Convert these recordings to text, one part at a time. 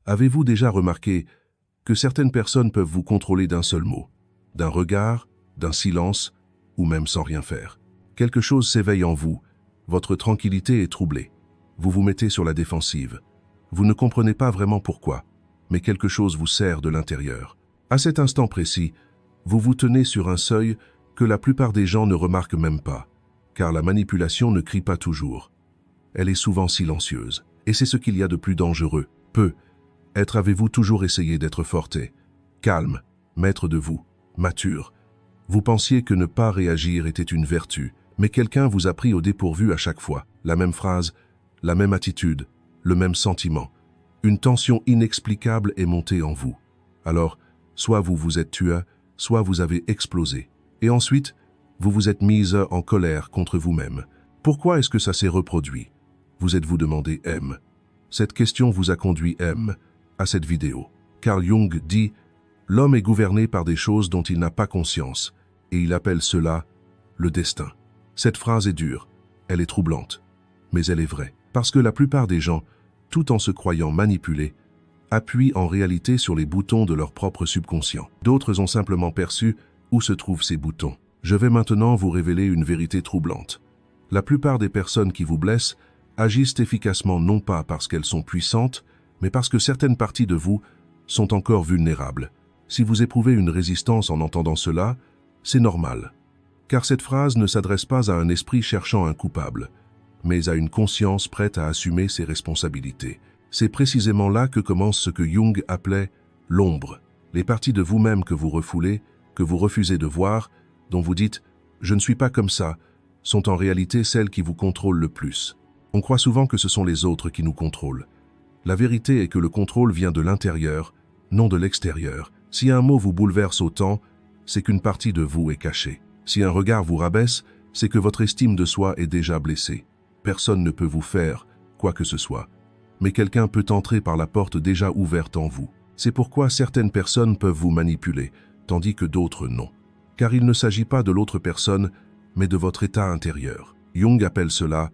Avez-vous déjà remarqué que certaines personnes peuvent vous contrôler d'un seul mot, d'un regard, d'un silence, ou même sans rien faire? Quelque chose s'éveille en vous, votre tranquillité est troublée. Vous vous mettez sur la défensive. Vous ne comprenez pas vraiment pourquoi, mais quelque chose vous serre de l'intérieur. À cet instant précis, vous vous tenez sur un seuil que la plupart des gens ne remarquent même pas, car la manipulation ne crie pas toujours. Elle est souvent silencieuse, et c'est ce qu'il y a de plus dangereux. Avez-vous toujours essayé d'être forte, calme, maître de vous, mature? Vous pensiez que ne pas réagir était une vertu, mais quelqu'un vous a pris au dépourvu à chaque fois. La même phrase, la même attitude, le même sentiment. Une tension inexplicable est montée en vous. Alors, soit vous vous êtes tué, soit vous avez explosé. Et ensuite, vous vous êtes mise en colère contre vous-même. Pourquoi est-ce que ça s'est reproduit? Vous êtes-vous demandé M? Cette question vous a conduit M à cette vidéo. Carl Jung dit « L'homme est gouverné par des choses dont il n'a pas conscience, et il appelle cela le destin ». Cette phrase est dure, elle est troublante, mais elle est vraie. Parce que la plupart des gens, tout en se croyant manipulés, appuient en réalité sur les boutons de leur propre subconscient. D'autres ont simplement perçu où se trouvent ces boutons. Je vais maintenant vous révéler une vérité troublante. La plupart des personnes qui vous blessent agissent efficacement non pas parce qu'elles sont puissantes, mais parce que certaines parties de vous sont encore vulnérables. Si vous éprouvez une résistance en entendant cela, c'est normal. Car cette phrase ne s'adresse pas à un esprit cherchant un coupable, mais à une conscience prête à assumer ses responsabilités. C'est précisément là que commence ce que Jung appelait l'ombre. Les parties de vous-même que vous refoulez, que vous refusez de voir, dont vous dites « je ne suis pas comme ça », sont en réalité celles qui vous contrôlent le plus. On croit souvent que ce sont les autres qui nous contrôlent. La vérité est que le contrôle vient de l'intérieur, non de l'extérieur. Si un mot vous bouleverse autant, c'est qu'une partie de vous est cachée. Si un regard vous rabaisse, c'est que votre estime de soi est déjà blessée. Personne ne peut vous faire quoi que ce soit, mais quelqu'un peut entrer par la porte déjà ouverte en vous. C'est pourquoi certaines personnes peuvent vous manipuler, tandis que d'autres non. Car il ne s'agit pas de l'autre personne, mais de votre état intérieur. Jung appelle cela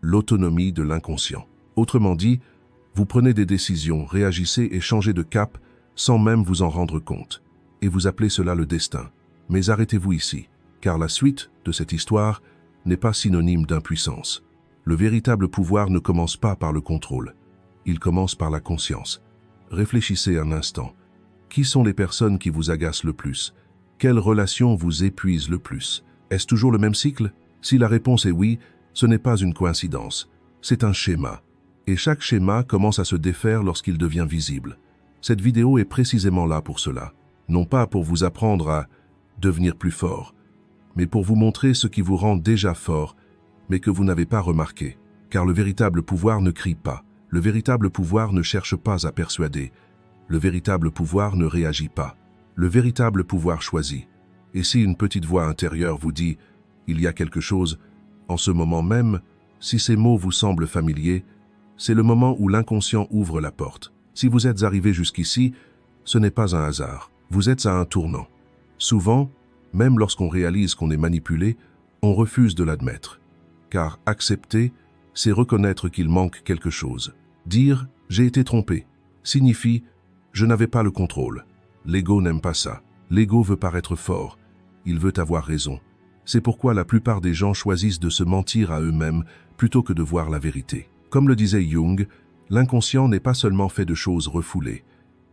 l'autonomie de l'inconscient. Autrement dit, vous prenez des décisions, réagissez et changez de cap sans même vous en rendre compte. Et vous appelez cela le destin. Mais arrêtez-vous ici, car la suite de cette histoire n'est pas synonyme d'impuissance. Le véritable pouvoir ne commence pas par le contrôle. Il commence par la conscience. Réfléchissez un instant. Qui sont les personnes qui vous agacent le plus? Quelles relations vous épuisent le plus? Est-ce toujours le même cycle? Si la réponse est oui, ce n'est pas une coïncidence. C'est un schéma. Et chaque schéma commence à se défaire lorsqu'il devient visible. Cette vidéo est précisément là pour cela. Non pas pour vous apprendre à devenir plus fort, mais pour vous montrer ce qui vous rend déjà fort, mais que vous n'avez pas remarqué. Car le véritable pouvoir ne crie pas. Le véritable pouvoir ne cherche pas à persuader. Le véritable pouvoir ne réagit pas. Le véritable pouvoir choisit. Et si une petite voix intérieure vous dit « il y a quelque chose », en ce moment même, si ces mots vous semblent familiers, c'est le moment où l'inconscient ouvre la porte. Si vous êtes arrivé jusqu'ici, ce n'est pas un hasard. Vous êtes à un tournant. Souvent, même lorsqu'on réalise qu'on est manipulé, on refuse de l'admettre. Car accepter, c'est reconnaître qu'il manque quelque chose. Dire « j'ai été trompé » signifie « je n'avais pas le contrôle ». L'ego n'aime pas ça. L'ego veut paraître fort. Il veut avoir raison. C'est pourquoi la plupart des gens choisissent de se mentir à eux-mêmes plutôt que de voir la vérité. Comme le disait Jung, l'inconscient n'est pas seulement fait de choses refoulées.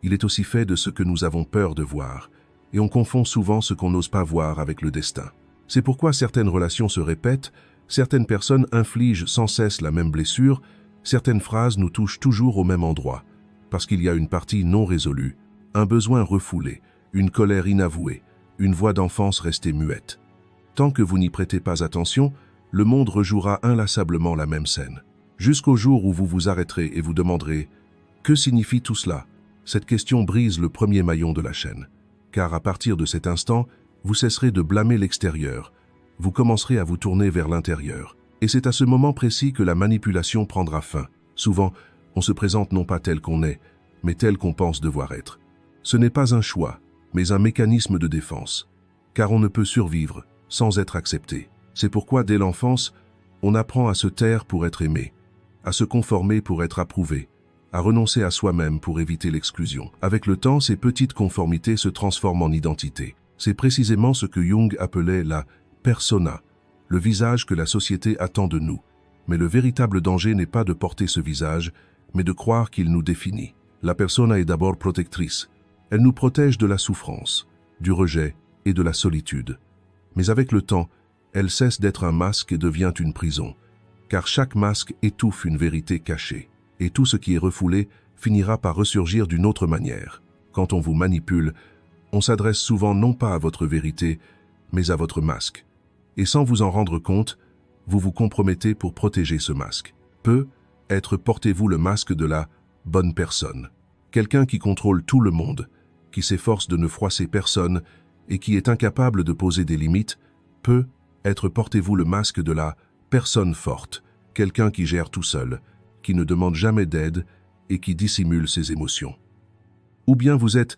Il est aussi fait de ce que nous avons peur de voir. Et on confond souvent ce qu'on n'ose pas voir avec le destin. C'est pourquoi certaines relations se répètent, certaines personnes infligent sans cesse la même blessure, certaines phrases nous touchent toujours au même endroit, parce qu'il y a une partie non résolue, un besoin refoulé, une colère inavouée, une voix d'enfance restée muette. Tant que vous n'y prêtez pas attention, le monde rejouera inlassablement la même scène. Jusqu'au jour où vous vous arrêterez et vous demanderez « Que signifie tout cela ?» Cette question brise le premier maillon de la chaîne. Car à partir de cet instant, vous cesserez de blâmer l'extérieur. Vous commencerez à vous tourner vers l'intérieur. Et c'est à ce moment précis que la manipulation prendra fin. Souvent, on se présente non pas tel qu'on est, mais tel qu'on pense devoir être. Ce n'est pas un choix, mais un mécanisme de défense. Car on ne peut survivre sans être accepté. C'est pourquoi, dès l'enfance, on apprend à se taire pour être aimé, à se conformer pour être approuvé, à renoncer à soi-même pour éviter l'exclusion. Avec le temps, ces petites conformités se transforment en identité. C'est précisément ce que Jung appelait la persona, le visage que la société attend de nous. Mais le véritable danger n'est pas de porter ce visage, mais de croire qu'il nous définit. La persona est d'abord protectrice. Elle nous protège de la souffrance, du rejet et de la solitude. Mais avec le temps, elle cesse d'être un masque et devient une prison, car chaque masque étouffe une vérité cachée, et tout ce qui est refoulé finira par ressurgir d'une autre manière. Quand on vous manipule, on s'adresse souvent non pas à votre vérité, mais à votre masque. Et sans vous en rendre compte, vous vous compromettez pour protéger ce masque. Portez-vous le masque de la bonne personne. Quelqu'un qui contrôle tout le monde, qui s'efforce de ne froisser personne et qui est incapable de poser des limites, portez-vous le masque de la personne forte, quelqu'un qui gère tout seul, qui ne demande jamais d'aide et qui dissimule ses émotions. Ou bien vous êtes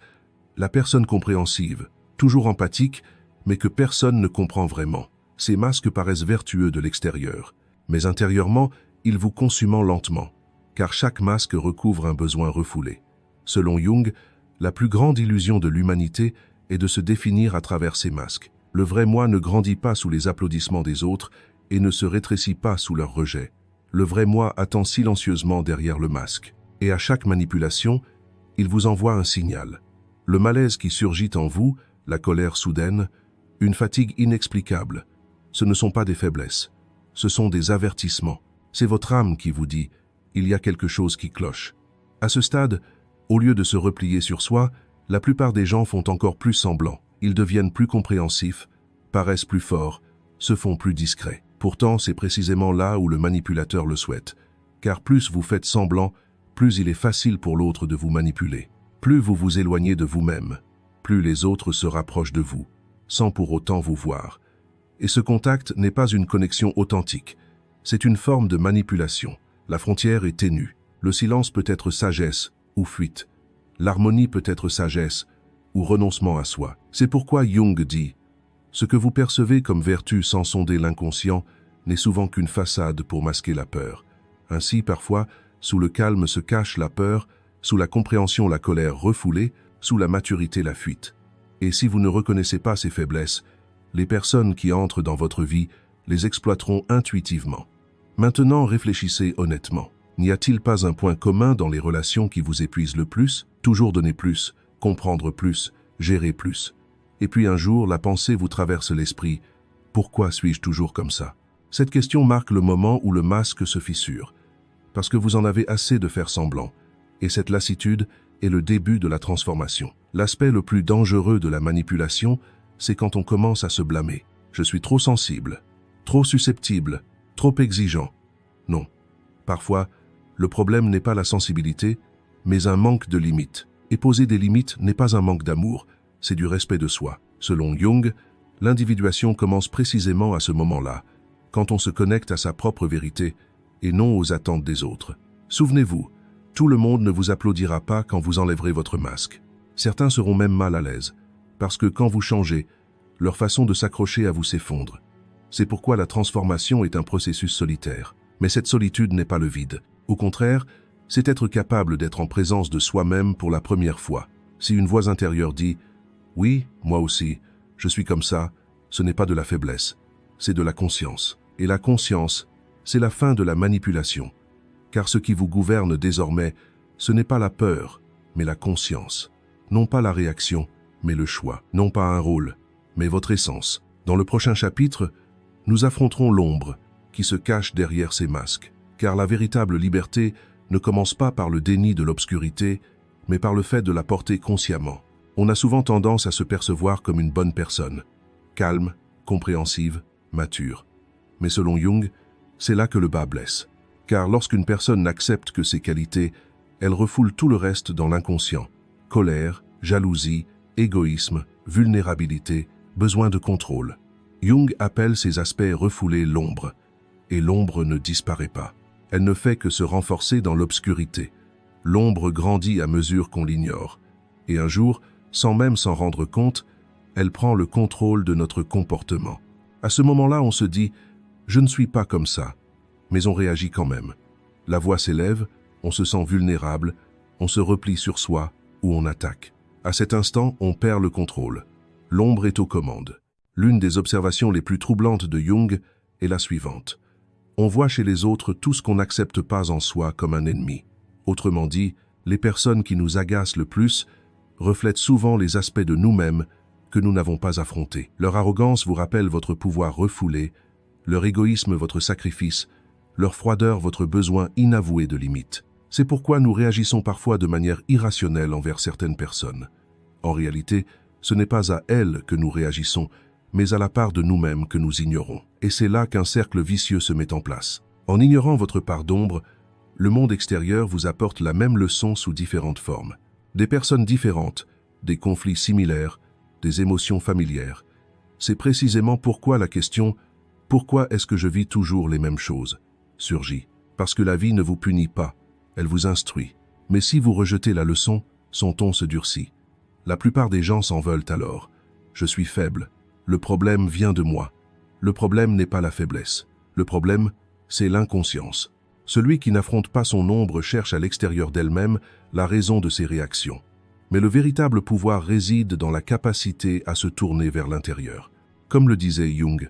la personne compréhensive, toujours empathique, mais que personne ne comprend vraiment. Ces masques paraissent vertueux de l'extérieur, mais intérieurement, ils vous consument lentement, car chaque masque recouvre un besoin refoulé. Selon Jung, la plus grande illusion de l'humanité est de se définir à travers ces masques. Le vrai moi ne grandit pas sous les applaudissements des autres et ne se rétrécit pas sous leur rejet. Le vrai moi attend silencieusement derrière le masque. Et à chaque manipulation, il vous envoie un signal. Le malaise qui surgit en vous, la colère soudaine, une fatigue inexplicable, ce ne sont pas des faiblesses, ce sont des avertissements. C'est votre âme qui vous dit « il y a quelque chose qui cloche ». À ce stade, au lieu de se replier sur soi, la plupart des gens font encore plus semblant. Ils deviennent plus compréhensifs, paraissent plus forts, se font plus discrets. Pourtant, c'est précisément là où le manipulateur le souhaite. Car plus vous faites semblant, plus il est facile pour l'autre de vous manipuler. Plus vous vous éloignez de vous-même, plus les autres se rapprochent de vous, sans pour autant vous voir. Et ce contact n'est pas une connexion authentique. C'est une forme de manipulation. La frontière est ténue. Le silence peut être sagesse ou fuite. L'harmonie peut être sagesse ou renoncement à soi. C'est pourquoi Jung dit « Ce que vous percevez comme vertu sans sonder l'inconscient n'est souvent qu'une façade pour masquer la peur. Ainsi, parfois, sous le calme se cache la peur, sous la compréhension la colère refoulée, sous la maturité la fuite. Et si vous ne reconnaissez pas ces faiblesses, les personnes qui entrent dans votre vie les exploiteront intuitivement. Maintenant, réfléchissez honnêtement. N'y a-t-il pas un point commun dans les relations qui vous épuisent le plus? Toujours donner plus, comprendre plus, gérer plus. Et puis un jour, la pensée vous traverse l'esprit. Pourquoi suis-je toujours comme ça? Cette question marque le moment où le masque se fissure, parce que vous en avez assez de faire semblant. Et cette lassitude est le début de la transformation. L'aspect le plus dangereux de la manipulation, c'est quand on commence à se blâmer. Je suis trop sensible, trop susceptible, trop exigeant. Non. Parfois, le problème n'est pas la sensibilité, mais un manque de limites. Et poser des limites n'est pas un manque d'amour, c'est du respect de soi. Selon Jung, l'individuation commence précisément à ce moment-là, quand on se connecte à sa propre vérité et non aux attentes des autres. Souvenez-vous, tout le monde ne vous applaudira pas quand vous enlèverez votre masque. Certains seront même mal à l'aise, parce que quand vous changez, leur façon de s'accrocher à vous s'effondre. C'est pourquoi la transformation est un processus solitaire. Mais cette solitude n'est pas le vide. Au contraire, c'est être capable d'être en présence de soi-même pour la première fois. Si une voix intérieure dit « Oui, moi aussi, je suis comme ça », ce n'est pas de la faiblesse, c'est de la conscience. Et la conscience, c'est la fin de la manipulation. Car ce qui vous gouverne désormais, ce n'est pas la peur, mais la conscience. Non pas la réaction, mais le choix. Non pas un rôle, mais votre essence. Dans le prochain chapitre, nous affronterons l'ombre qui se cache derrière ces masques. Car la véritable liberté ne commence pas par le déni de l'obscurité, mais par le fait de la porter consciemment. On a souvent tendance à se percevoir comme une bonne personne, calme, compréhensive, mature. Mais selon Jung, c'est là que le bas blesse. Car lorsqu'une personne n'accepte que ses qualités, elle refoule tout le reste dans l'inconscient. Colère, jalousie, égoïsme, vulnérabilité, besoin de contrôle. Jung appelle ces aspects refoulés l'ombre. Et l'ombre ne disparaît pas. Elle ne fait que se renforcer dans l'obscurité. L'ombre grandit à mesure qu'on l'ignore. Et un jour, sans même s'en rendre compte, elle prend le contrôle de notre comportement. À ce moment-là, on se dit « je ne suis pas comme ça », mais on réagit quand même. La voix s'élève, On se sent vulnérable, on se replie sur soi ou on attaque. À cet instant, on perd le contrôle. L'ombre est aux commandes. L'une des observations les plus troublantes de Jung est la suivante. On voit chez les autres tout ce qu'on n'accepte pas en soi comme un ennemi. Autrement dit, les personnes qui nous agacent le plus reflètent souvent les aspects de nous-mêmes que nous n'avons pas affrontés. Leur arrogance vous rappelle votre pouvoir refoulé, leur égoïsme votre sacrifice, leur froideur votre besoin inavoué de limite. C'est pourquoi nous réagissons parfois de manière irrationnelle envers certaines personnes. En réalité, ce n'est pas à elles que nous réagissons, mais à la part de nous-mêmes que nous ignorons. Et c'est là qu'un cercle vicieux se met en place. En ignorant votre part d'ombre, le monde extérieur vous apporte la même leçon sous différentes formes. Des personnes différentes, des conflits similaires, des émotions familières. C'est précisément pourquoi la question « Pourquoi est-ce que je vis toujours les mêmes choses ?» surgit. Parce que la vie ne vous punit pas, elle vous instruit. Mais si vous rejetez la leçon, son ton se durcit. La plupart des gens s'en veulent alors. Je suis faible. Le problème vient de moi. Le problème n'est pas la faiblesse. Le problème, c'est l'inconscience. Celui qui n'affronte pas son ombre cherche à l'extérieur d'elle-même la raison de ses réactions. Mais le véritable pouvoir réside dans la capacité à se tourner vers l'intérieur. Comme le disait Jung,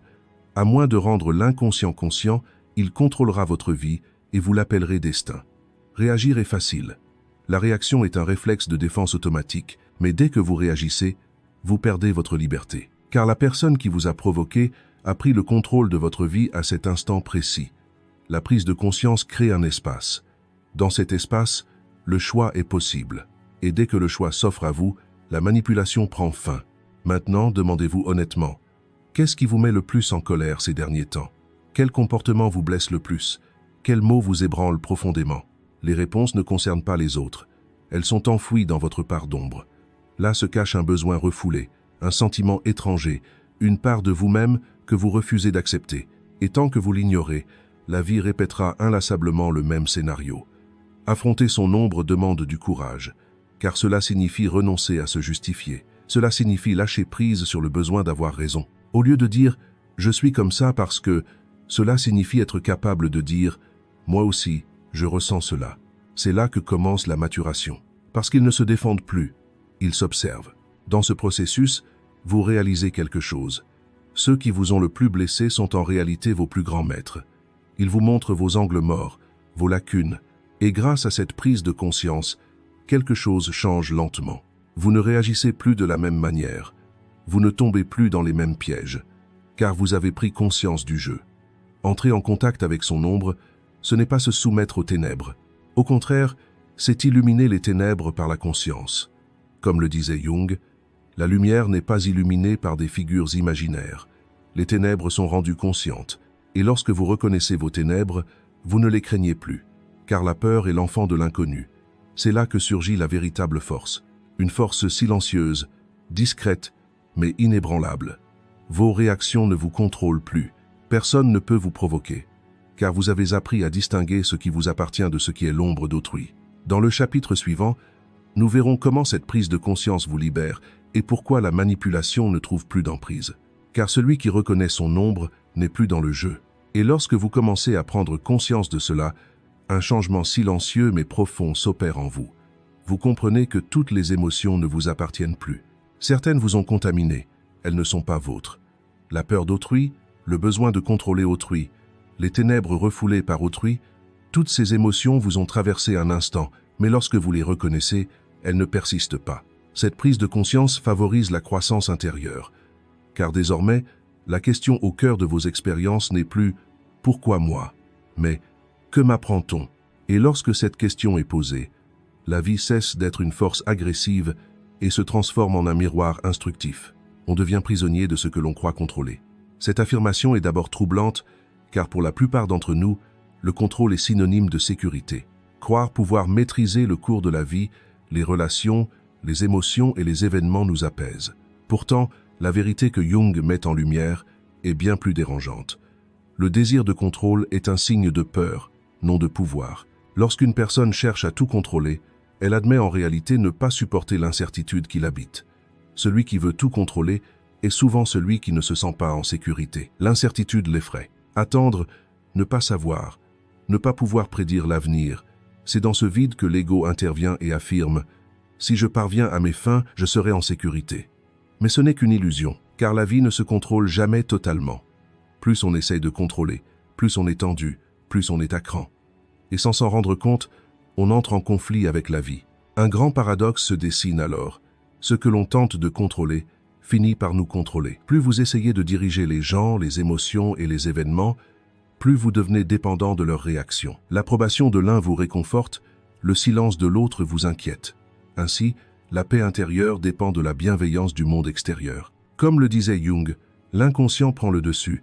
à moins de rendre l'inconscient conscient, il contrôlera votre vie et vous l'appellerez destin. Réagir est facile. La réaction est un réflexe de défense automatique, mais dès que vous réagissez, vous perdez votre liberté. Car la personne qui vous a provoqué a pris le contrôle de votre vie à cet instant précis. La prise de conscience crée un espace. Dans cet espace, le choix est possible. Et dès que le choix s'offre à vous, la manipulation prend fin. Maintenant, demandez-vous honnêtement, qu'est-ce qui vous met le plus en colère ces derniers temps? Quel comportement vous blesse le plus? Quels mots vous ébranlent profondément? Les réponses ne concernent pas les autres. Elles sont enfouies dans votre part d'ombre. Là se cache un besoin refoulé, un sentiment étranger, une part de vous-même que vous refusez d'accepter. Et tant que vous l'ignorez, la vie répétera inlassablement le même scénario. Affronter son ombre demande du courage, car cela signifie renoncer à se justifier. Cela signifie lâcher prise sur le besoin d'avoir raison. Au lieu de dire « je suis comme ça parce que », cela signifie être capable de dire « moi aussi, je ressens cela ». C'est là que commence la maturation. Parce qu'ils ne se défendent plus, ils s'observent. Dans ce processus, vous réalisez quelque chose. Ceux qui vous ont le plus blessé sont en réalité vos plus grands maîtres. Ils vous montrent vos angles morts, vos lacunes, et grâce à cette prise de conscience, quelque chose change lentement. Vous ne réagissez plus de la même manière. Vous ne tombez plus dans les mêmes pièges, car vous avez pris conscience du jeu. Entrer en contact avec son ombre, ce n'est pas se soumettre aux ténèbres. Au contraire, c'est illuminer les ténèbres par la conscience. Comme le disait Jung, la lumière n'est pas illuminée par des figures imaginaires. Les ténèbres sont rendues conscientes, et lorsque vous reconnaissez vos ténèbres, vous ne les craignez plus, car la peur est l'enfant de l'inconnu. C'est là que surgit la véritable force, une force silencieuse, discrète, mais inébranlable. Vos réactions ne vous contrôlent plus. Personne ne peut vous provoquer, car vous avez appris à distinguer ce qui vous appartient de ce qui est l'ombre d'autrui. Dans le chapitre suivant, nous verrons comment cette prise de conscience vous libère et pourquoi la manipulation ne trouve plus d'emprise. Car celui qui reconnaît son ombre n'est plus dans le jeu. Et lorsque vous commencez à prendre conscience de cela, un changement silencieux mais profond s'opère en vous. Vous comprenez que toutes les émotions ne vous appartiennent plus. Certaines vous ont contaminé, elles ne sont pas vôtres. La peur d'autrui, le besoin de contrôler autrui, les ténèbres refoulées par autrui, toutes ces émotions vous ont traversé un instant, mais lorsque vous les reconnaissez, elles ne persistent pas. Cette prise de conscience favorise la croissance intérieure, car désormais, la question au cœur de vos expériences n'est plus « pourquoi moi ?», mais « que m'apprend-on » Et lorsque cette question est posée, la vie cesse d'être une force agressive et se transforme en un miroir instructif. On devient prisonnier de ce que l'on croit contrôler. Cette affirmation est d'abord troublante, car pour la plupart d'entre nous, le contrôle est synonyme de sécurité. Croire pouvoir maîtriser le cours de la vie, les relations, les émotions et les événements nous apaisent. Pourtant, la vérité que Jung met en lumière est bien plus dérangeante. Le désir de contrôle est un signe de peur, non de pouvoir. Lorsqu'une personne cherche à tout contrôler, elle admet en réalité ne pas supporter l'incertitude qui l'habite. Celui qui veut tout contrôler est souvent celui qui ne se sent pas en sécurité. L'incertitude l'effraie. Attendre, ne pas savoir, ne pas pouvoir prédire l'avenir, C'est dans ce vide que l'ego intervient et affirme « Si je parviens à mes fins, je serai en sécurité ». Mais ce n'est qu'une illusion, car la vie ne se contrôle jamais totalement. Plus on essaye de contrôler, plus on est tendu, plus on est à cran. Et sans s'en rendre compte, on entre en conflit avec la vie. Un grand paradoxe se dessine alors. Ce que l'on tente de contrôler finit par nous contrôler. Plus vous essayez de diriger les gens, les émotions et les événements, plus vous devenez dépendant de leurs réactions. L'approbation de l'un vous réconforte, le silence de l'autre vous inquiète. Ainsi, la paix intérieure dépend de la bienveillance du monde extérieur. Comme le disait Jung, l'inconscient prend le dessus,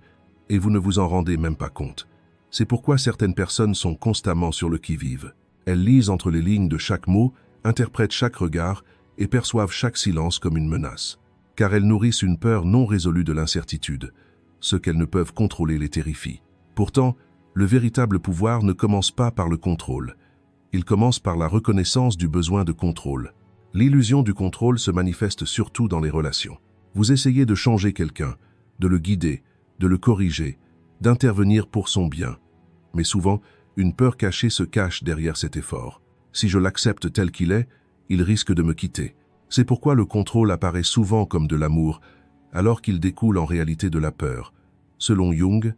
et vous ne vous en rendez même pas compte. C'est pourquoi certaines personnes sont constamment sur le qui-vive. Elles lisent entre les lignes de chaque mot, interprètent chaque regard et perçoivent chaque silence comme une menace. Car elles nourrissent une peur non résolue de l'incertitude. Ce qu'elles ne peuvent contrôler les terrifie. Pourtant, le véritable pouvoir ne commence pas par le contrôle. Il commence par la reconnaissance du besoin de contrôle. L'illusion du contrôle se manifeste surtout dans les relations. Vous essayez de changer quelqu'un, de le guider, de le corriger, d'intervenir pour son bien. Mais souvent, une peur cachée se cache derrière cet effort. Si je l'accepte tel qu'il est, il risque de me quitter. C'est pourquoi le contrôle apparaît souvent comme de l'amour, alors qu'il découle en réalité de la peur. Selon Jung,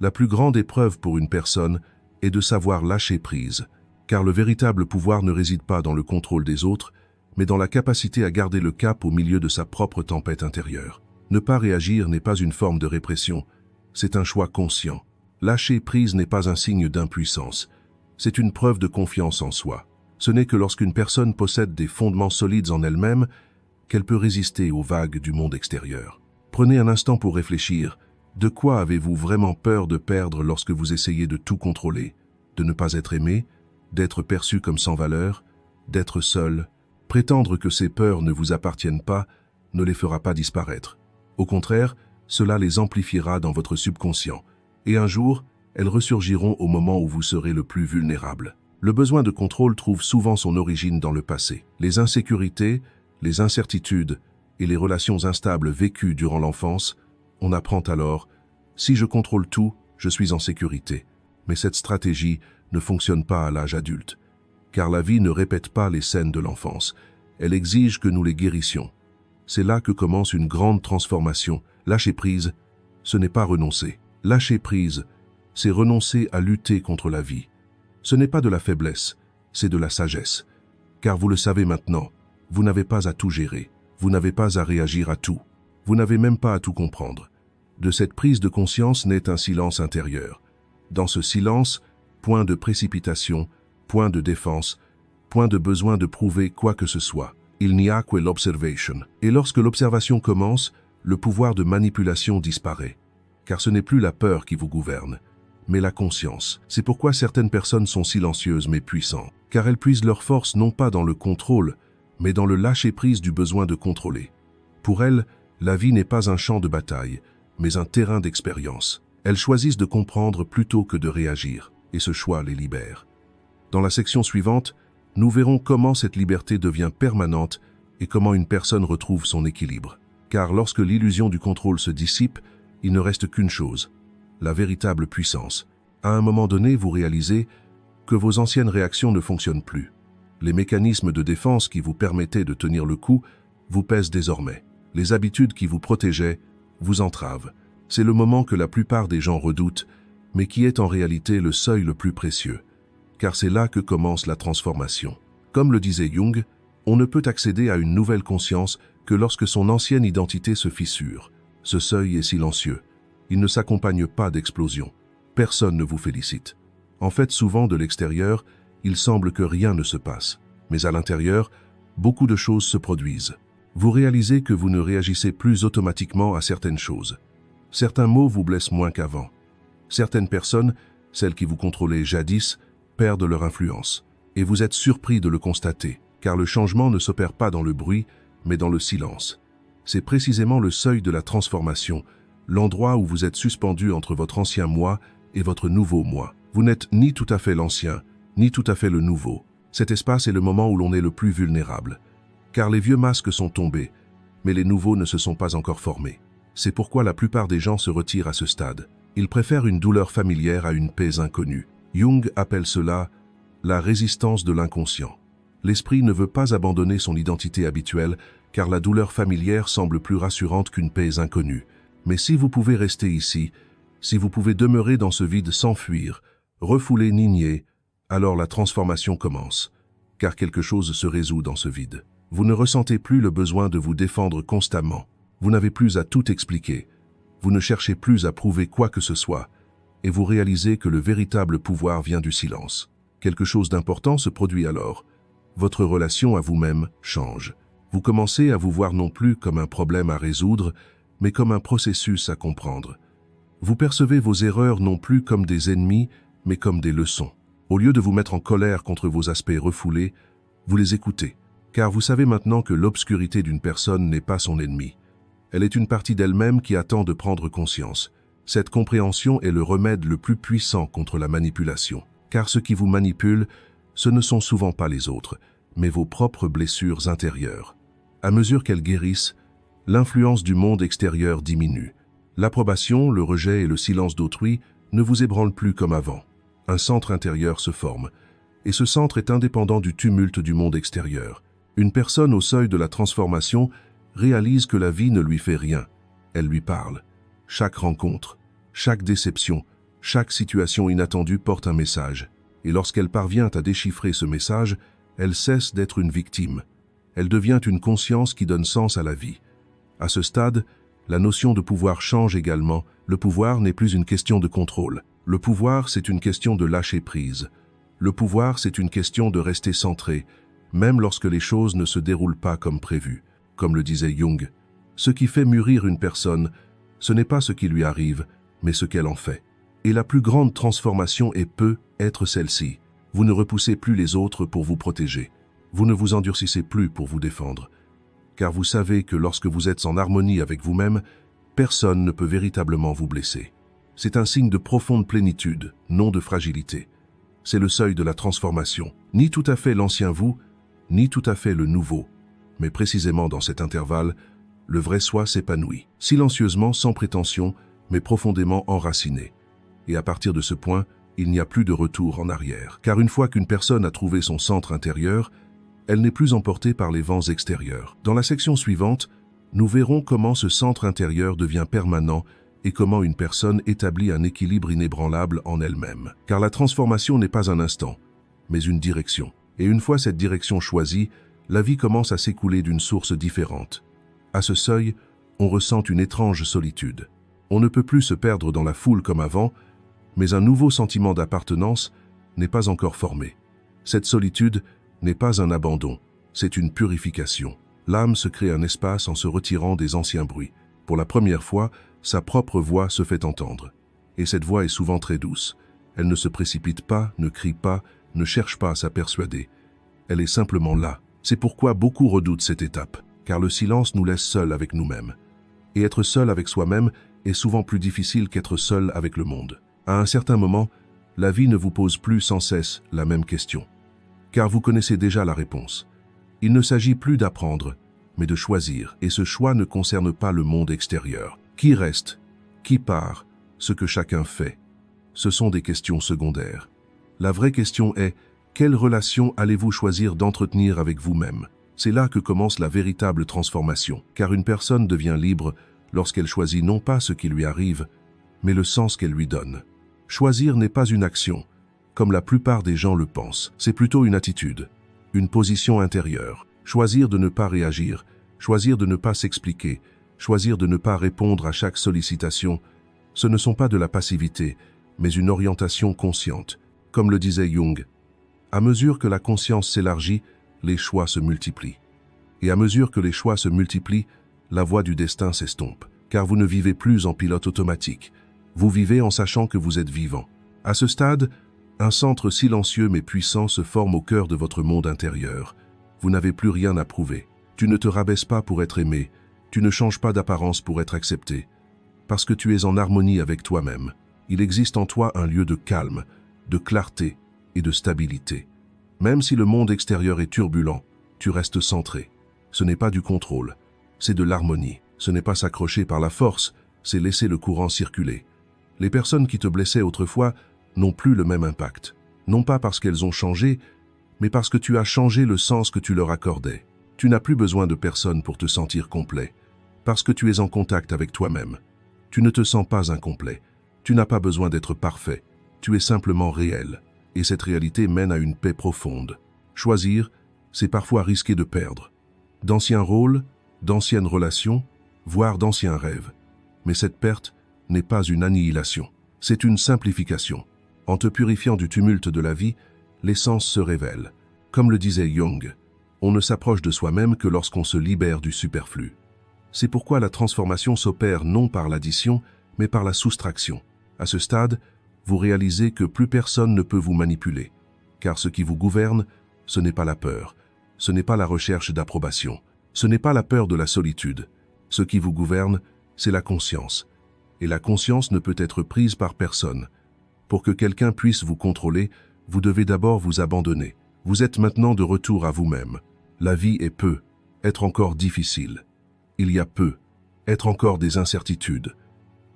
la plus grande épreuve pour une personne est de savoir lâcher prise, car le véritable pouvoir ne réside pas dans le contrôle des autres, mais dans la capacité à garder le cap au milieu de sa propre tempête intérieure. Ne pas réagir n'est pas une forme de répression, c'est un choix conscient. Lâcher prise n'est pas un signe d'impuissance, c'est une preuve de confiance en soi. Ce n'est que lorsqu'une personne possède des fondements solides en elle-même qu'elle peut résister aux vagues du monde extérieur. Prenez un instant pour réfléchir. De quoi avez-vous vraiment peur de perdre lorsque vous essayez de tout contrôler? De ne pas être aimé, d'être perçu comme sans valeur, d'être seul? Prétendre que ces peurs ne vous appartiennent pas ne les fera pas disparaître. Au contraire, cela les amplifiera dans votre subconscient. Et un jour, elles ressurgiront au moment où vous serez le plus vulnérable. Le besoin de contrôle trouve souvent son origine dans le passé. Les insécurités, les incertitudes et les relations instables vécues durant l'enfance, on apprend alors « si je contrôle tout, je suis en sécurité ». Mais cette stratégie ne fonctionne pas à l'âge adulte. Car la vie ne répète pas les scènes de l'enfance. Elle exige que nous les guérissions. C'est là que commence une grande transformation. Lâcher prise, ce n'est pas renoncer. Lâcher prise, c'est renoncer à lutter contre la vie. Ce n'est pas de la faiblesse, c'est de la sagesse. Car vous le savez maintenant, vous n'avez pas à tout gérer, vous n'avez pas à réagir à tout, vous n'avez même pas à tout comprendre. De cette prise de conscience naît un silence intérieur. Dans ce silence, point de précipitation, point de défense, point de besoin de prouver quoi que ce soit. Il n'y a que l'observation. Et lorsque l'observation commence, le pouvoir de manipulation disparaît. Car ce n'est plus la peur qui vous gouverne, mais la conscience. C'est pourquoi certaines personnes sont silencieuses mais puissantes, car elles puisent leur force non pas dans le contrôle, mais dans le lâcher-prise du besoin de contrôler. Pour elles, la vie n'est pas un champ de bataille, mais un terrain d'expérience. Elles choisissent de comprendre plutôt que de réagir, et ce choix les libère. Dans la section suivante, nous verrons comment cette liberté devient permanente et comment une personne retrouve son équilibre. Car lorsque l'illusion du contrôle se dissipe, il ne reste qu'une chose, la véritable puissance. À un moment donné, vous réalisez que vos anciennes réactions ne fonctionnent plus. Les mécanismes de défense qui vous permettaient de tenir le coup vous pèsent désormais. Les habitudes qui vous protégeaient vous entravent. C'est le moment que la plupart des gens redoutent, mais qui est en réalité le seuil le plus précieux. Car c'est là que commence la transformation. Comme le disait Jung, on ne peut accéder à une nouvelle conscience que lorsque son ancienne identité se fissure. Ce seuil est silencieux. Il ne s'accompagne pas d'explosion. Personne ne vous félicite. En fait, souvent de l'extérieur, il semble que rien ne se passe. Mais à l'intérieur, beaucoup de choses se produisent. Vous réalisez que vous ne réagissez plus automatiquement à certaines choses. Certains mots vous blessent moins qu'avant. Certaines personnes, celles qui vous contrôlaient jadis, perdent leur influence. Et vous êtes surpris de le constater, car le changement ne s'opère pas dans le bruit, mais dans le silence. C'est précisément le seuil de la transformation, l'endroit où vous êtes suspendu entre votre ancien moi et votre nouveau moi. Vous n'êtes ni tout à fait l'ancien, ni tout à fait le nouveau. Cet espace est le moment où l'on est le plus vulnérable. Car les vieux masques sont tombés, mais les nouveaux ne se sont pas encore formés. C'est pourquoi la plupart des gens se retirent à ce stade. Ils préfèrent une douleur familière à une paix inconnue. Jung appelle cela la résistance de l'inconscient. L'esprit ne veut pas abandonner son identité habituelle, car la douleur familière semble plus rassurante qu'une paix inconnue. Mais si vous pouvez rester ici, si vous pouvez demeurer dans ce vide sans fuir, refouler ni nier, alors la transformation commence, car quelque chose se résout dans ce vide. Vous ne ressentez plus le besoin de vous défendre constamment. Vous n'avez plus à tout expliquer. Vous ne cherchez plus à prouver quoi que ce soit, et vous réalisez que le véritable pouvoir vient du silence. Quelque chose d'important se produit alors. Votre relation à vous-même change. Vous commencez à vous voir non plus comme un problème à résoudre, mais comme un processus à comprendre. Vous percevez vos erreurs non plus comme des ennemis, mais comme des leçons. Au lieu de vous mettre en colère contre vos aspects refoulés, vous les écoutez, car vous savez maintenant que l'obscurité d'une personne n'est pas son ennemi. Elle est une partie d'elle-même qui attend de prendre conscience. Cette compréhension est le remède le plus puissant contre la manipulation, car ce qui vous manipule, ce ne sont souvent pas les autres, mais vos propres blessures intérieures. À mesure qu'elles guérissent, l'influence du monde extérieur diminue. L'approbation, le rejet et le silence d'autrui ne vous ébranlent plus comme avant. Un centre intérieur se forme, et ce centre est indépendant du tumulte du monde extérieur. Une personne au seuil de la transformation réalise que la vie ne lui fait rien, elle lui parle. Chaque rencontre, chaque déception, chaque situation inattendue porte un message, et lorsqu'elle parvient à déchiffrer ce message, elle cesse d'être une victime. Elle devient une conscience qui donne sens à la vie. À ce stade, la notion de pouvoir change également. Le pouvoir n'est plus une question de contrôle. Le pouvoir, c'est une question de lâcher prise. Le pouvoir, c'est une question de rester centré, même lorsque les choses ne se déroulent pas comme prévu. Comme le disait Jung, ce qui fait mûrir une personne, ce n'est pas ce qui lui arrive, mais ce qu'elle en fait. Et la plus grande transformation peut être celle-ci. Vous ne repoussez plus les autres pour vous protéger. Vous ne vous endurcissez plus pour vous défendre. Car vous savez que lorsque vous êtes en harmonie avec vous-même, personne ne peut véritablement vous blesser. C'est un signe de profonde plénitude, non de fragilité. C'est le seuil de la transformation. Ni tout à fait l'ancien vous, ni tout à fait le nouveau. Mais précisément dans cet intervalle, le vrai soi s'épanouit, silencieusement, sans prétention, mais profondément enraciné. Et à partir de ce point, il n'y a plus de retour en arrière. Car une fois qu'une personne a trouvé son centre intérieur, elle n'est plus emportée par les vents extérieurs. Dans la section suivante, nous verrons comment ce centre intérieur devient permanent et comment une personne établit un équilibre inébranlable en elle-même. Car la transformation n'est pas un instant, mais une direction. Et une fois cette direction choisie, la vie commence à s'écouler d'une source différente. À ce seuil, on ressent une étrange solitude. On ne peut plus se perdre dans la foule comme avant, mais un nouveau sentiment d'appartenance n'est pas encore formé. Cette solitude n'est pas un abandon, c'est une purification. L'âme se crée un espace en se retirant des anciens bruits. Pour la première fois, sa propre voix se fait entendre. Et cette voix est souvent très douce. Elle ne se précipite pas, ne crie pas, ne cherche pas à s'apersuader. Elle est simplement là. C'est pourquoi beaucoup redoutent cette étape, car le silence nous laisse seuls avec nous-mêmes. Et être seul avec soi-même est souvent plus difficile qu'être seul avec le monde. À un certain moment, la vie ne vous pose plus sans cesse la même question, car vous connaissez déjà la réponse. Il ne s'agit plus d'apprendre, mais de choisir, et ce choix ne concerne pas le monde extérieur. Qui reste? Qui part? Ce que chacun fait? Ce sont des questions secondaires. La vraie question est: quelle relation allez-vous choisir d'entretenir avec vous-même? C'est là que commence la véritable transformation, car une personne devient libre lorsqu'elle choisit non pas ce qui lui arrive, mais le sens qu'elle lui donne. Choisir n'est pas une action, comme la plupart des gens le pensent. C'est plutôt une attitude, une position intérieure. Choisir de ne pas réagir, choisir de ne pas s'expliquer, choisir de ne pas répondre à chaque sollicitation, ce ne sont pas de la passivité, mais une orientation consciente. Comme le disait Jung, à mesure que la conscience s'élargit, les choix se multiplient. Et à mesure que les choix se multiplient, la voie du destin s'estompe, car vous ne vivez plus en pilote automatique. Vous vivez en sachant que vous êtes vivant. À ce stade, un centre silencieux mais puissant se forme au cœur de votre monde intérieur. Vous n'avez plus rien à prouver. Tu ne te rabaisses pas pour être aimé, tu ne changes pas d'apparence pour être accepté. Parce que tu es en harmonie avec toi-même. Il existe en toi un lieu de calme, de clarté et de stabilité. Même si le monde extérieur est turbulent, tu restes centré. Ce n'est pas du contrôle, c'est de l'harmonie. Ce n'est pas s'accrocher par la force, c'est laisser le courant circuler. Les personnes qui te blessaient autrefois n'ont plus le même impact. non pas parce qu'elles ont changé, mais parce que tu as changé le sens que tu leur accordais. Tu n'as plus besoin de personne pour te sentir complet, parce que tu es en contact avec toi-même. Tu ne te sens pas incomplet, tu n'as pas besoin d'être parfait, tu es simplement réel, et cette réalité mène à une paix profonde. Choisir, c'est parfois risquer de perdre d'anciens rôles, d'anciennes relations, voire d'anciens rêves. Mais cette perte n'est pas une annihilation, c'est une simplification. En te purifiant du tumulte de la vie, l'essence se révèle. Comme le disait Jung, on ne s'approche de soi-même que lorsqu'on se libère du superflu. C'est pourquoi la transformation s'opère non par l'addition, mais par la soustraction. À ce stade, vous réalisez que plus personne ne peut vous manipuler, car ce qui vous gouverne, ce n'est pas la peur, ce n'est pas la recherche d'approbation, ce n'est pas la peur de la solitude. Ce qui vous gouverne, c'est la conscience. Et la conscience ne peut être prise par personne. Pour que quelqu'un puisse vous contrôler, vous devez d'abord vous abandonner. Vous êtes maintenant de retour à vous-même. La vie est peu, être encore difficile. Il y a peu, être encore des incertitudes.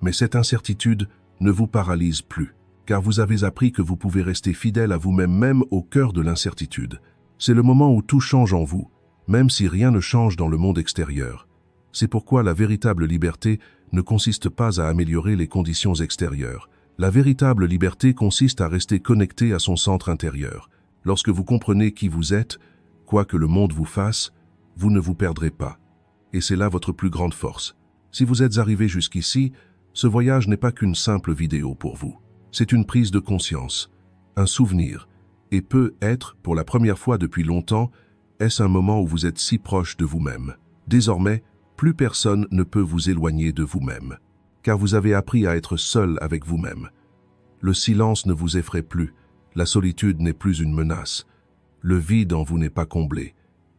Mais cette incertitude ne vous paralyse plus, car vous avez appris que vous pouvez rester fidèle à vous-même même au cœur de l'incertitude. C'est le moment où tout change en vous, même si rien ne change dans le monde extérieur. C'est pourquoi la véritable liberté ne consiste pas à améliorer les conditions extérieures. La véritable liberté consiste à rester connecté à son centre intérieur. Lorsque vous comprenez qui vous êtes, quoi que le monde vous fasse, vous ne vous perdrez pas. Et c'est là votre plus grande force. Si vous êtes arrivé jusqu'ici, ce voyage n'est pas qu'une simple vidéo pour vous. C'est une prise de conscience, un souvenir, et peut être, pour la première fois depuis longtemps, est-ce un moment où vous êtes si proche de vous-même. Désormais, plus personne ne peut vous éloigner de vous-même, car vous avez appris à être seul avec vous-même. Le silence ne vous effraie plus, la solitude n'est plus une menace. Le vide en vous n'est pas comblé,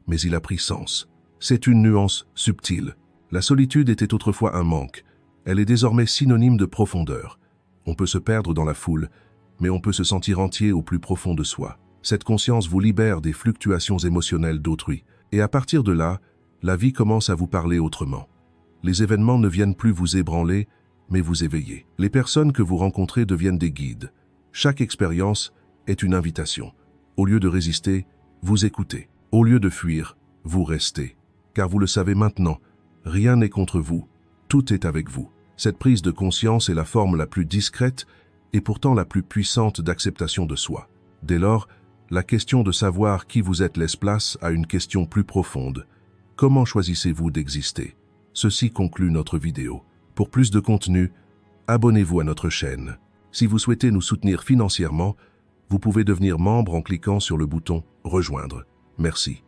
mais il a pris sens. C'est une nuance subtile. La solitude était autrefois un manque. Elle est désormais synonyme de profondeur. On peut se perdre dans la foule, mais on peut se sentir entier au plus profond de soi. Cette conscience vous libère des fluctuations émotionnelles d'autrui. Et à partir de là, la vie commence à vous parler autrement. Les événements ne viennent plus vous ébranler, mais vous éveiller. Les personnes que vous rencontrez deviennent des guides. Chaque expérience est une invitation. Au lieu de résister, vous écoutez. Au lieu de fuir, vous restez. Car vous le savez maintenant, rien n'est contre vous, tout est avec vous. Cette prise de conscience est la forme la plus discrète et pourtant la plus puissante d'acceptation de soi. Dès lors, la question de savoir qui vous êtes laisse place à une question plus profonde. Comment choisissez-vous d'exister? Ceci conclut notre vidéo. Pour plus de contenu, abonnez-vous à notre chaîne. Si vous souhaitez nous soutenir financièrement, vous pouvez devenir membre en cliquant sur le bouton « Rejoindre ». Merci.